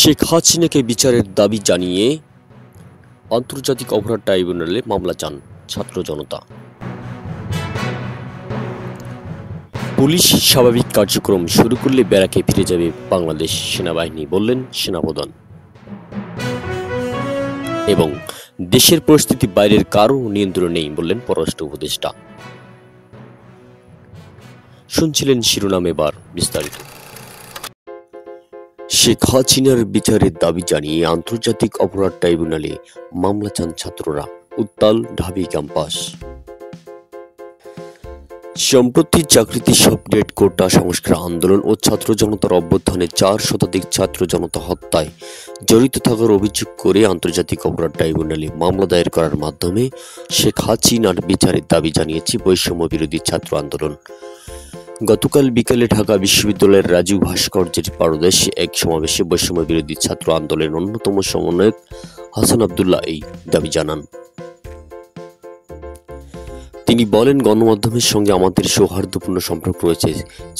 শেখ হাসিনাকে বিচারের দাবি জানিয়ে আন্তর্জাতিক অপরাধ ট্রাইব্যুনালে মামলা চান ছাত্র জনতা। পুলিশ স্বাভাবিক কার্যক্রম শুরু করলে ব্যারাকে ফিরে যাবে বাংলাদেশ সেনাবাহিনী, বললেন সেনাপ্রধান। এবং দেশের পরিস্থিতি বাইরের কারো নিয়ন্ত্রণে নেই, বললেন পররাষ্ট্র উপদেষ্টা। শুনছিলেন শিরোনাম, এবার বিস্তারিত। শেখ হাসিনার বিচারের দাবি জানিয়ে আন্তর্জাতিক অপরাধ ট্রাইব্যুনালে মামলা চান ছাত্ররা, উত্তাল ঢাবি ক্যাম্পাস। সম্প্রতি চাকরিতে স্বপ্নের কোটা সংস্কার আন্দোলন ও ছাত্র জনতার অভ্যুত্থানে 4 শতাধিক ছাত্র জনতা হত্যায় জড়িত থাকার অভিযোগ করে আন্তর্জাতিক অপরাধ ট্রাইব্যুনালে মামলা দায়ের করার মাধ্যমে শেখ হাসিনার বিচারের দাবি জানিয়েছে বৈষম্য বিরোধী ছাত্র আন্দোলন। গতকাল বিকেলে ঢাকা বিশ্ববিদ্যালয়ের রাজু ভাস্কর্যের পাদদেশে এক সমাবেশে বৈষম্য বিরোধী ছাত্র আন্দোলনের অন্যতম সমন্বয়ক হাসান আব্দুল্লাহ এই দাবি জানান। তিনি বলেন, গণমাধ্যমের সঙ্গে আমাদের সৌহার্দ্যপূর্ণ সম্পর্ক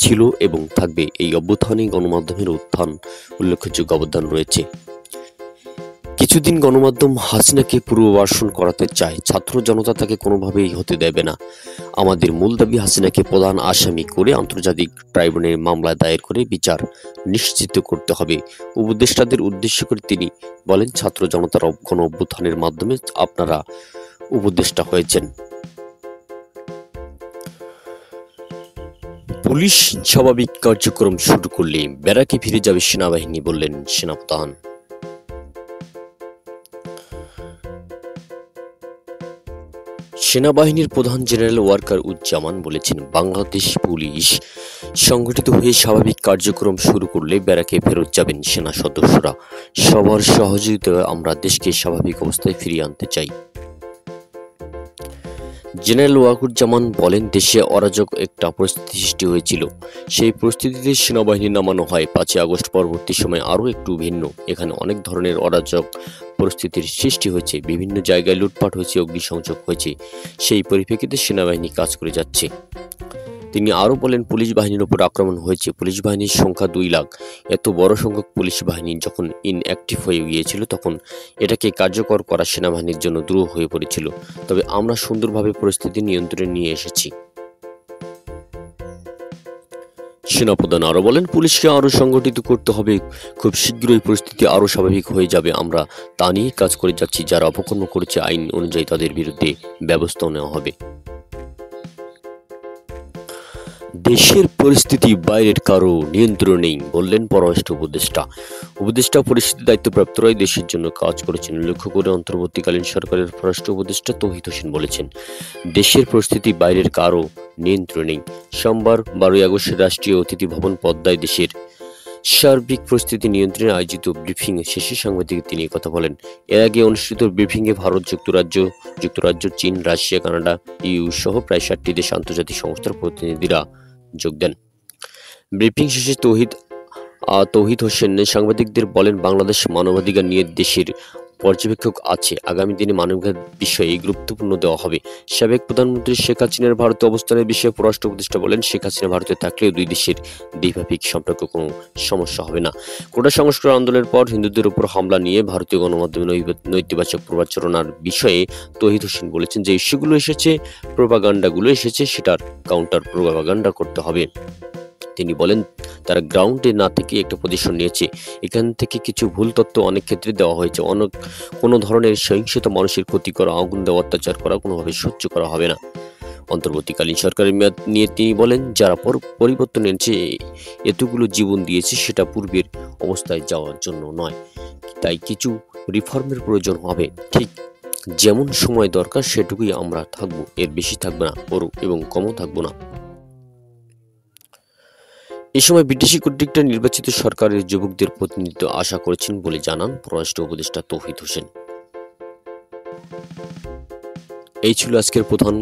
ছিল এবং থাকবে। এই অভ্যুত্থানে গণমাধ্যমের উল্লেখযোগ্য অবদান রয়েছে। কিছুদিন গণমাধ্যম হাসিনাকে পুনর্বাসন করাতে চায়, ছাত্র জনতা তাকে কোনোভাবেই হতে দেবে না। আমাদের মূল দাবি হাসিনাকে প্রধান আসামি করে আন্তর্জাতিক ট্রাইব্যুনালে মামলা দায়ের করে বিচার নিশ্চিত করতে হবে। উপদেষ্টাদের উদ্দেশ্য করে তিনি বলেন, ছাত্র জনতার গণ অভ্যুত্থানের মাধ্যমে আপনারা উপদেষ্টা হয়েছেন। পুলিশ স্বাভাবিক কার্যক্রম শুরু করলে ব্যারাকে ফিরে যাবে সেনাবাহিনী, বললেন সেনাপ্রধান। সেনাবাহিনীর প্রধান জেনারেল ওয়াকার উজ্জামান বলেছেন, বাংলাদেশ পুলিশ সংগঠিত হয়ে স্বাভাবিক কার্যক্রম শুরু করলে ব্যারাকে ফেরত যাবেন সেনা সদস্যরা। সবার সহযোগিতায় আমরা দেশকে স্বাভাবিক অবস্থায় ফিরিয়ে আনতে চাই। জেনারেল ওয়াকুজ্জামান বলেন, দেশে অরাজক একটা পরিস্থিতি সৃষ্টি হয়েছিল। সেই পরিস্থিতিতে সেনাবাহিনী নামানো হয়। 5 আগস্ট পরবর্তী সময় আরও একটু ভিন্ন। এখানে অনেক ধরনের অরাজক পরিস্থিতির সৃষ্টি হয়েছে, বিভিন্ন জায়গায় লুটপাট হয়েছে, অগ্নিসংযোগ হয়েছে। সেই পরিপ্রেক্ষিতে সেনাবাহিনী কাজ করে যাচ্ছে। তিনি আরও বলেন, পুলিশ বাহিনীর উপর আক্রমণ হয়েছে। পুলিশ বাহিনীর সংখ্যা 2 লাখ। এত বড় সংখ্যক পুলিশ বাহিনী যখন ইনঅ্যাক্টিভ হয়ে গিয়েছিল, তখন এটাকে কার্যকর করা সেনাবাহিনীর জন্য দুরূহ হয়ে পড়েছিল। তবে আমরা সুন্দরভাবে পরিস্থিতি নিয়ন্ত্রণে নিয়ে এসেছি। সেনাপ্রধান আরও বলেন, পুলিশকে আরও সংগঠিত করতে হবে। খুব শীঘ্রই পরিস্থিতি আরও স্বাভাবিক হয়ে যাবে। আমরা তা নিয়ে কাজ করে যাচ্ছি। যারা অপকর্ম করেছে আইন অনুযায়ী তাদের বিরুদ্ধে ব্যবস্থা নেওয়া হবে। দেশের পরিস্থিতি বাইরের কারো নিয়ন্ত্রণ নেই, বললেন পররাষ্ট্র উপদেষ্টা। উপদেষ্টা পরিস্থিতি দায়িত্বপ্রাপ্তরাই দেশের জন্য কাজ করেছেন উল্লেখ করে অন্তর্বর্তীকালীন সরকারের পররাষ্ট্র উপদেষ্টা তৌহিদ হোসেন বলেছেন, দেশের পরিস্থিতি বাইরের কারো নিয়ন্ত্রণ নেই। সোমবার 12 আগস্ট রাষ্ট্রীয় অতিথি ভবন পদ্মায় দেশের সার্বিক পরিস্থিতি নিয়ন্ত্রণে আয়োজিত ব্রিফিং শেষে সাংবাদিকদের তিনি কথা বলেন। এর আগে অনুষ্ঠিত ব্রিফিংয়ে ভারত, যুক্তরাজ্য, চীন, রাশিয়া, কানাডা, ইউ সহ প্রায় 60টি দেশ আন্তর্জাতিক সংস্থার প্রতিনিধিরা যোগ দেন। ব্রিফিং শেষে তৌহিদ হোসেন সাংবাদিকদের বলেন, বাংলাদেশ মানবাধিকার নিয়ে দেশের পর্যবেক্ষক আছে। আগামী দিনে মানবাধিকার বিষয়ে গুরুত্বপূর্ণ দেওয়া হবে। সাবেক প্রধানমন্ত্রী শেখ হাসিনার ভারতে অবস্থানের বিষয়ে পররাষ্ট্র উপদেষ্টা বলেন, শেখ হাসিনা ভারতে থাকলেও দুই দেশের দ্বিপাক্ষিক সম্পর্ক কোনো সমস্যা হবে না। কোটা সংস্কার আন্দোলনের পর হিন্দুদের উপর হামলা নিয়ে ভারতীয় গণমাধ্যমে নৈতিবাচক প্রচারণার বিষয়ে তৌহিদ হোসেন বলেছেন, যে ইস্যুগুলো এসেছে, প্রোপাগান্ডাগুলো এসেছে, সেটার কাউন্টার প্রোপাগান্ডা করতে হবে। তিনি বলেন, তারা গ্রাউন্ডে না থেকে একটা পজিশন নিয়েছে। এখান থেকে কিছু ভুল তথ্য অনেক ক্ষেত্রে দেওয়া হয়েছে। কোনো ধরনের সহিংসতা, মানুষের ক্ষতি করা, আগুন দেওয়া, অত্যাচার করা কোনোভাবে সহ্য করা হবে না। অন্তর্বর্তীকালীন সরকারের মেয়াদ নিয়ে তিনি বলেন, যারা পরিবর্তন এনেছে, এতগুলো জীবন দিয়েছে, সেটা পূর্বের অবস্থায় যাওয়ার জন্য নয়। তাই কিছু রিফর্মের প্রয়োজন হবে। ঠিক যেমন সময় দরকার সেটুকুই আমরা থাকবো, এর বেশি থাকবে না এবং কমও থাকবো না। এ সময় বিদেশি কর্তৃক নির্বাচিত সরকারের যুবকদের প্রতিনিধিত্ব আশা করেছেন বলে জানান পররাষ্ট্র উপদেষ্টা তৌহিদ হোসেন। এই ছিল আজকের প্রধান